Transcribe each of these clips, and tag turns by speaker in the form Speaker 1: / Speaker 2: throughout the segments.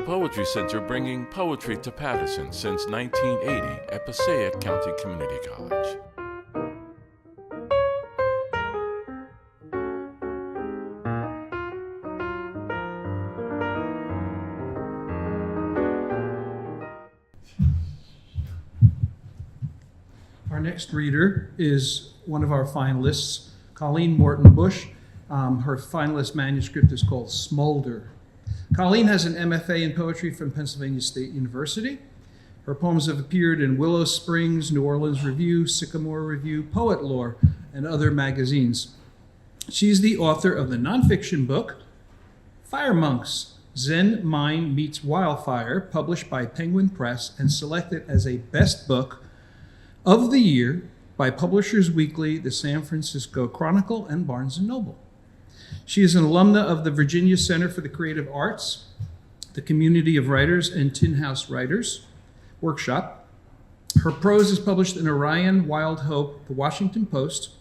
Speaker 1: the Poetry Center, bringing poetry to Patterson since 1980 at Passaic County Community College.
Speaker 2: Our next reader is one of our finalists, Colleen Morton Busch. Her finalist manuscript is called Smolder. Colleen has an MFA in poetry from Pennsylvania State University. Her poems have appeared in Willow Springs, New Orleans Review, Sycamore Review, Poet Lore, and other magazines. She's the author of the nonfiction book, Fire Monks, Zen Mind Meets Wildfire, published by Penguin Press and selected as a best book of the year by Publishers Weekly, the San Francisco Chronicle, and Barnes & Noble. She is an alumna of the Virginia Center for the Creative Arts, the Community of Writers, and Tin House Writers Workshop. Her prose is published in Orion, Wild Hope, the Washington Post,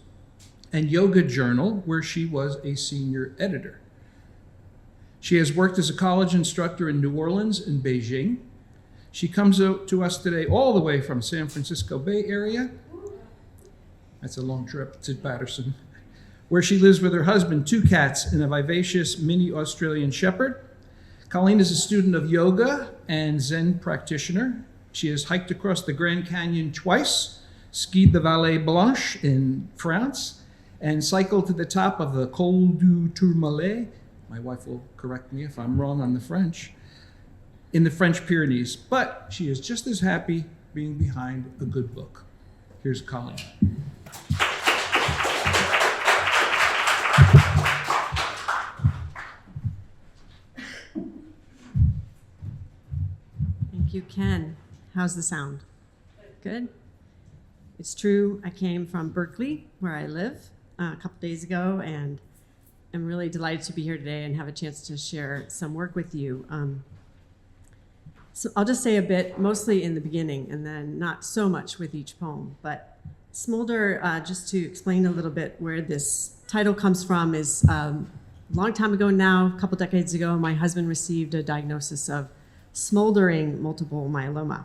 Speaker 2: and Yoga Journal, where she was a senior editor. She has worked as a college instructor in New Orleans and Beijing. She comes to us today all the way from San Francisco Bay Area. That's a long trip to Patterson, where she lives with her husband, 2 cats, and a vivacious mini Australian Shepherd. Colleen is a student of yoga and Zen practitioner. She has hiked across the Grand Canyon twice, skied the Vallée Blanche in France, and cycled to the top of the Col du Tourmalet. My wife will correct me if I'm wrong on the French, in the French Pyrenees. But she is just as happy being behind a good book. Here's Colleen.
Speaker 3: Thank you, Ken. How's the sound? Good? It's true, I came from Berkeley, where I live, a couple days ago, and I'm really delighted to be here today and have a chance to share some work with you. So I'll just say a bit, mostly in the beginning, and then not so much with each poem. But Smolder, just to explain a little bit where this title comes from, is a long time ago now, a couple decades ago, my husband received a diagnosis of smoldering multiple myeloma.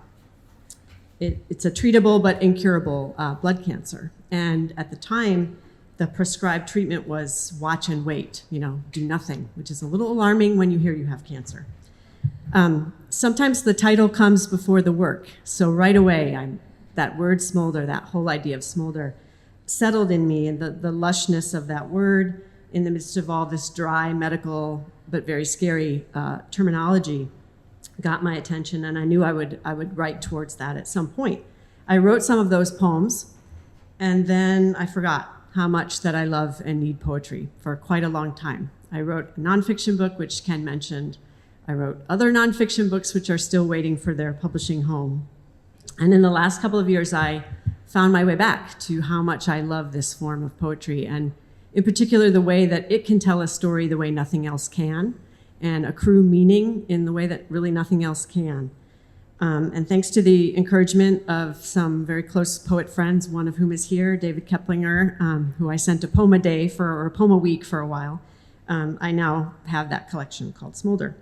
Speaker 3: It's a treatable but incurable blood cancer. And at the time, the prescribed treatment was watch and wait, do nothing, which is a little alarming when you hear you have cancer. Sometimes the title comes before the work. So right away, that word smolder, that whole idea of smolder, settled in me, and the lushness of that word in the midst of all this dry medical but very scary terminology got my attention, and I knew I would write towards that at some point. I wrote some of those poems, and then I forgot how much that I love and need poetry for quite a long time. I wrote a nonfiction book, which Ken mentioned. I wrote other nonfiction books, which are still waiting for their publishing home. And in the last couple of years, I found my way back to how much I love this form of poetry, and in particular, the way that it can tell a story the way nothing else can, and accrue meaning in the way that really nothing else can. And thanks to the encouragement of some very close poet friends, one of whom is here, David Keplinger, who I sent a poem a day or a poem a week for a while, I now have that collection called Smolder.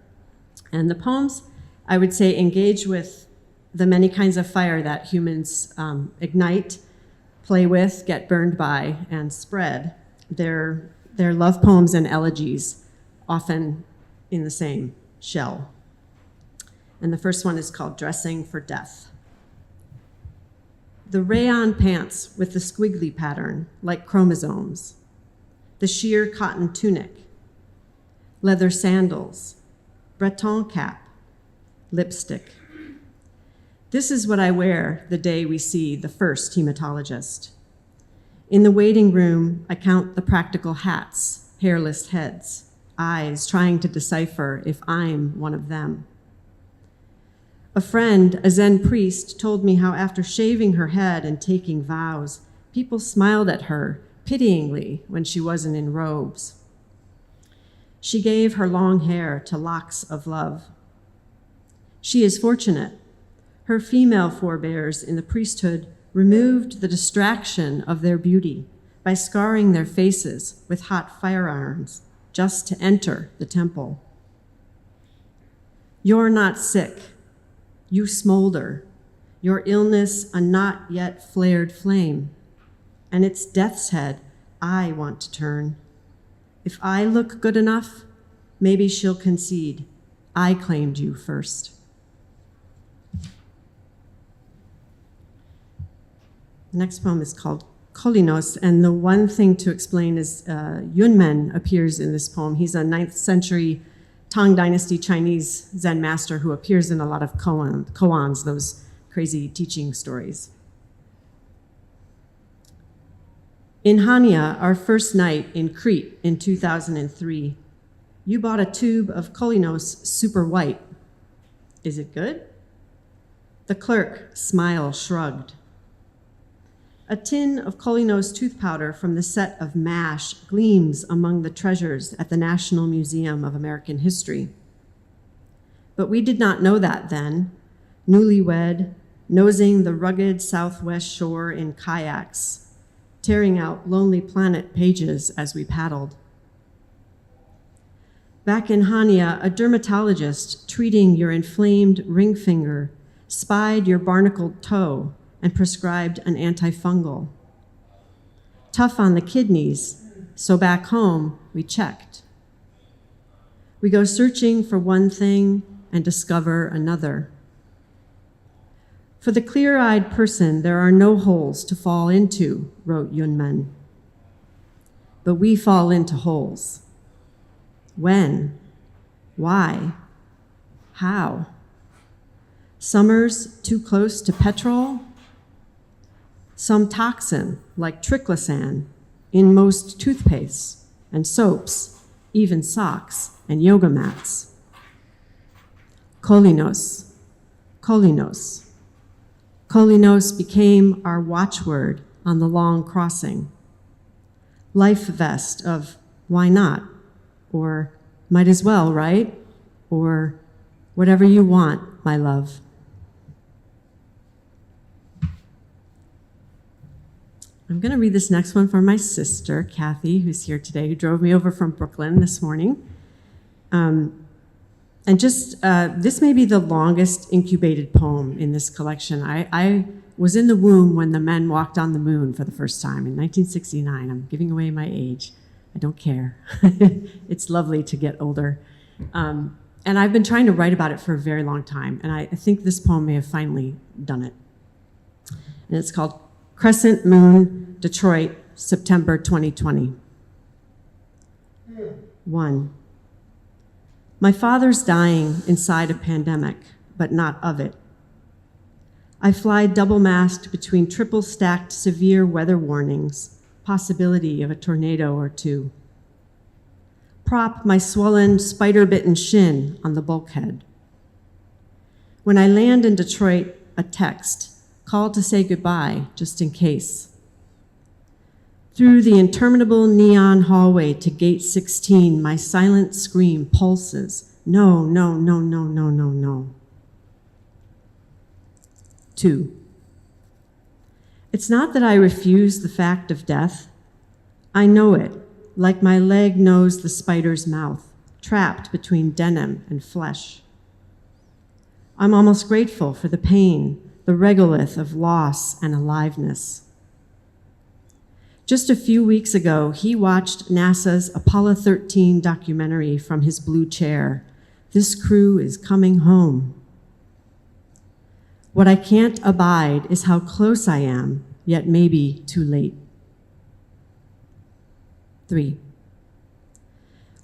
Speaker 3: And the poems, I would say, engage with the many kinds of fire that humans ignite, play with, get burned by, and spread. They're love poems and elegies, often in the same shell. And the first one is called Dressing for Death. The rayon pants with the squiggly pattern, like chromosomes. The sheer cotton tunic. Leather sandals. Breton cap. Lipstick. This is what I wear the day we see the first hematologist. In the waiting room, I count the practical hats, hairless heads, eyes trying to decipher if I'm one of them. A friend, a Zen priest, told me how after shaving her head and taking vows, people smiled at her pityingly when she wasn't in robes. She gave her long hair to locks of love. She is fortunate. Her female forebears in the priesthood removed the distraction of their beauty by scarring their faces with hot fireirons just to enter the temple. You're not sick. You smolder. Your illness a not yet flared flame. And it's death's head I want to turn. If I look good enough, maybe she'll concede. I claimed you first. The next poem is called Kolinos, and the one thing to explain is Yunmen appears in this poem. He's a 9th century Tang Dynasty Chinese Zen master who appears in a lot of koans, those crazy teaching stories. In Hania, our first night in Crete in 2003, you bought a tube of Kolinos Super White. Is it good? The clerk, smile shrugged. A tin of Kolinos tooth powder from the set of MASH gleams among the treasures at the National Museum of American History. But we did not know that then, newlywed, nosing the rugged southwest shore in kayaks, tearing out Lonely Planet pages as we paddled. Back in Hania, a dermatologist treating your inflamed ring finger spied your barnacled toe and prescribed an antifungal. Tough on the kidneys, so back home, we checked. We go searching for one thing and discover another. For the clear-eyed person, there are no holes to fall into, wrote Yunmen. But we fall into holes. When? Why? How? Summers too close to petrol? Some toxin, like triclosan, in most toothpastes and soaps, even socks and yoga mats. Kolinos, Kolinos. Kolinos became our watchword on the long crossing. Life vest of why not? Or might as well, right? Or whatever you want, my love. I'm going to read this next one for my sister, Kathy, who's here today, who drove me over from Brooklyn this morning. This may be the longest incubated poem in this collection. I was in the womb when the men walked on the moon for the first time in 1969. I'm giving away my age. I don't care. It's lovely to get older. And I've been trying to write about it for a very long time, and I think this poem may have finally done it. And it's called Crescent Moon, Detroit, September 2020. 1. My father's dying inside a pandemic, but not of it. I fly double-masked between triple-stacked severe weather warnings, possibility of a tornado or two. Prop my swollen, spider-bitten shin on the bulkhead. When I land in Detroit, a text, call to say goodbye, just in case. Through the interminable neon hallway to gate 16, my silent scream pulses. No, no, no, no, no, no, no. 2. It's not that I refuse the fact of death. I know it, like my leg knows the spider's mouth, trapped between denim and flesh. I'm almost grateful for the pain, the regolith of loss and aliveness. Just a few weeks ago, he watched NASA's Apollo 13 documentary from his blue chair. This crew is coming home. What I can't abide is how close I am, yet maybe too late. 3.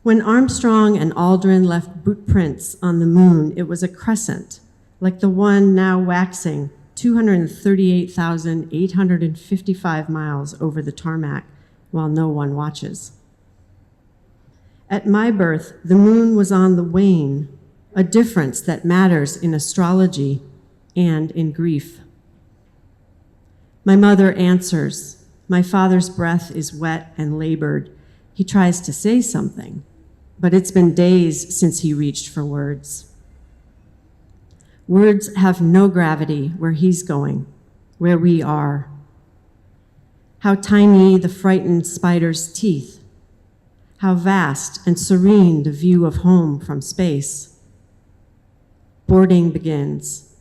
Speaker 3: When Armstrong and Aldrin left boot prints on the moon, it was a crescent, like the one now waxing 238,855 miles over the tarmac while no one watches. At my birth, the moon was on the wane, a difference that matters in astrology and in grief. My mother answers. My father's breath is wet and labored. He tries to say something, but it's been days since he reached for words. Words have no gravity where he's going, where we are. How tiny the frightened spider's teeth. How vast and serene the view of home from space. Boarding begins.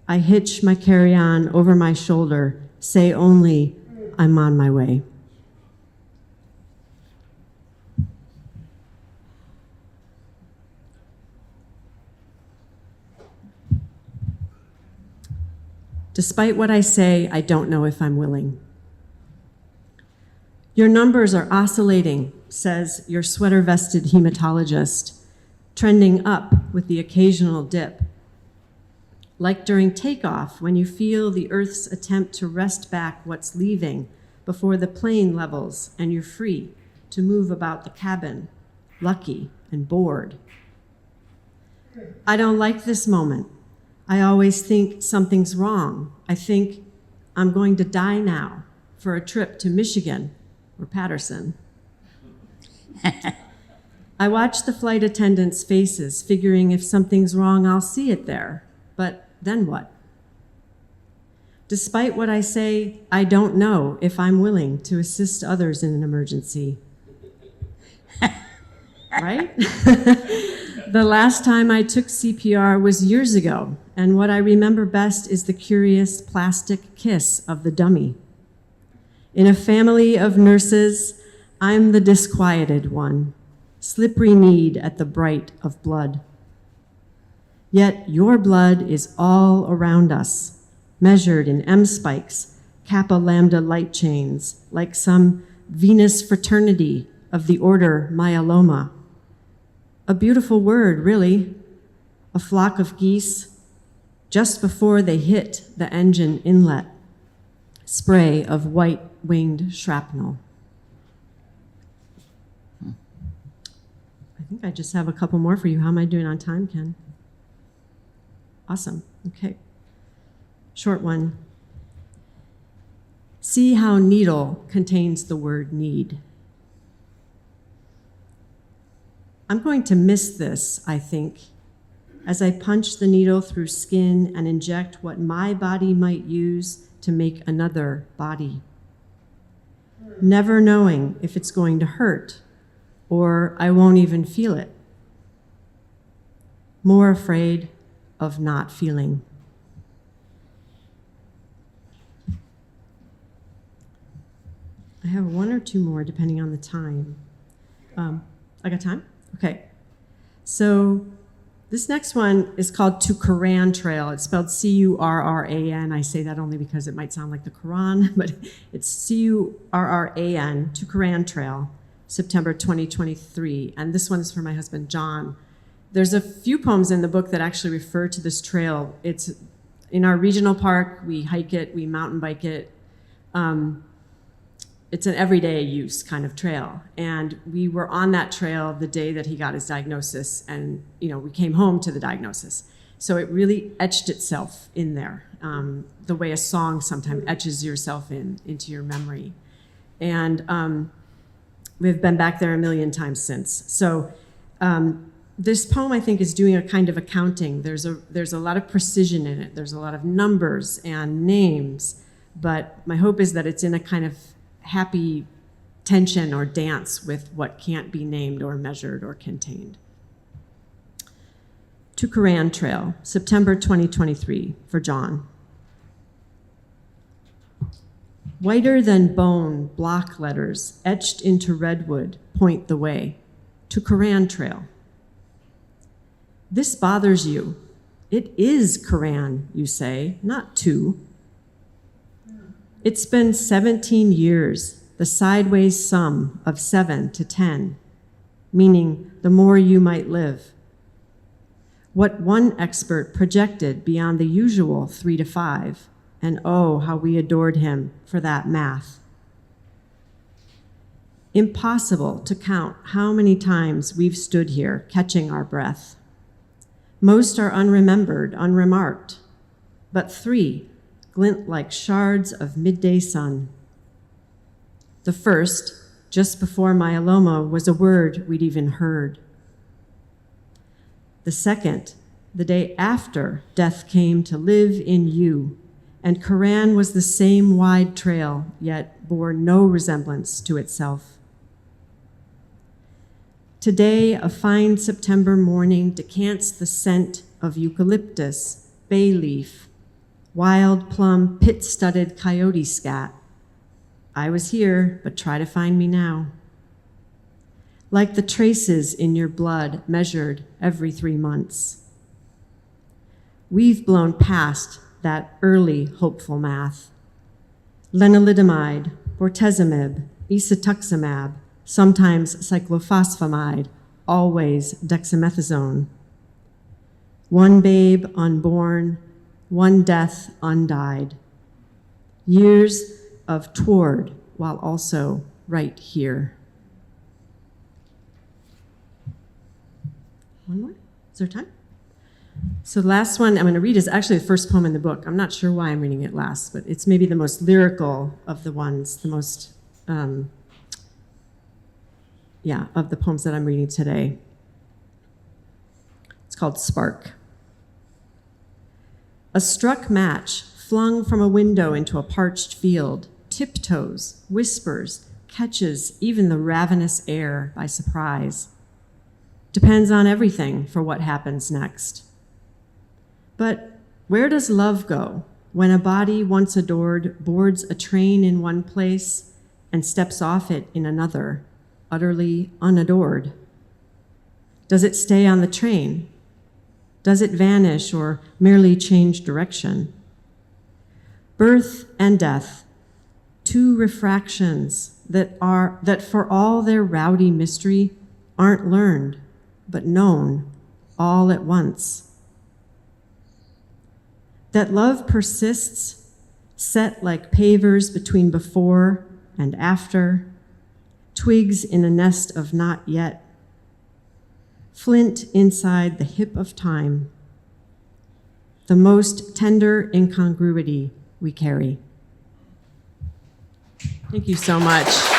Speaker 3: I hitch my carry-on over my shoulder, say only, I'm on my way. Despite what I say, I don't know if I'm willing. Your numbers are oscillating, says your sweater-vested hematologist, trending up with the occasional dip. Like during takeoff, when you feel the Earth's attempt to wrest back what's leaving before the plane levels and you're free to move about the cabin, lucky and bored. I don't like this moment. I always think something's wrong. I think I'm going to die now for a trip to Michigan or Patterson. I watch the flight attendants' faces, figuring if something's wrong, I'll see it there. But then what? Despite what I say, I don't know if I'm willing to assist others in an emergency. Right? The last time I took CPR was years ago, and what I remember best is the curious plastic kiss of the dummy. In a family of nurses, I'm the disquieted one, slippery-kneed at the bright of blood. Yet your blood is all around us, measured in M spikes, Kappa Lambda light chains, like some Venus fraternity of the order myeloma. A beautiful word, really. A flock of geese, just before they hit the engine inlet. Spray of white-winged shrapnel. I think I just have a couple more for you. How am I doing on time, Ken? Awesome. Okay. Short one. See how needle contains the word need. I'm going to miss this, I think, as I punch the needle through skin and inject what my body might use to make another body. Never knowing if it's going to hurt or I won't even feel it. More afraid of not feeling. I have one or two more depending on the time. I got time? Okay. So this next one is called To Quran Trail. It's spelled C-U-R-R-A-N. I say that only because it might sound like the Quran, but it's C-U-R-R-A-N, To Quran Trail, September 2023. And this one is for my husband, John. There's a few poems in the book that actually refer to this trail. It's in our regional park. We hike it, we mountain bike it. It's an everyday use kind of trail. And we were on that trail the day that he got his diagnosis, and we came home to the diagnosis. So it really etched itself in there, the way a song sometimes etches yourself into your memory. And we've been back there a million times since. So this poem, I think, is doing a kind of accounting. There's a lot of precision in it. There's a lot of numbers and names, but my hope is that it's in a kind of happy tension or dance with what can't be named or measured or contained. To Quran Trail, September 2023, for John. Whiter than bone block letters etched into redwood point the way. To Quran Trail. This bothers you. It is Quran, you say, not two. It's been 17 years, the sideways sum of 7 to 10, meaning the more you might live. What one expert projected beyond the usual 3 to 5, and oh, how we adored him for that math. Impossible to count how many times we've stood here catching our breath. Most are unremembered, unremarked, but 3 glint like shards of midday sun. The first, just before myeloma, was a word we'd even heard. The second, the day after death came to live in you, and Quran was the same wide trail, yet bore no resemblance to itself. Today, a fine September morning decants the scent of eucalyptus, bay leaf, wild plum, pit-studded coyote scat. I was here, but try to find me now. Like the traces in your blood measured every 3 months. We've blown past that early hopeful math. Lenalidomide, bortezomib, isatuximab, sometimes cyclophosphamide, always dexamethasone. One babe unborn, one death undied. Years of toward while also right here. One more? Is there time? So the last one I'm going to read is actually the first poem in the book. I'm not sure why I'm reading it last, but it's maybe the most lyrical of the ones, the most, of the poems that I'm reading today. It's called Spark. A struck match flung from a window into a parched field, tiptoes, whispers, catches even the ravenous air by surprise. Depends on everything for what happens next. But where does love go when a body once adored boards a train in one place and steps off it in another, utterly unadored? Does it stay on the train? Does it vanish or merely change direction? Birth and death, two refractions that for all their rowdy mystery aren't learned, but known all at once. That love persists, set like pavers between before and after, twigs in a nest of not yet, flint inside the hip of time, the most tender incongruity we carry. Thank you so much.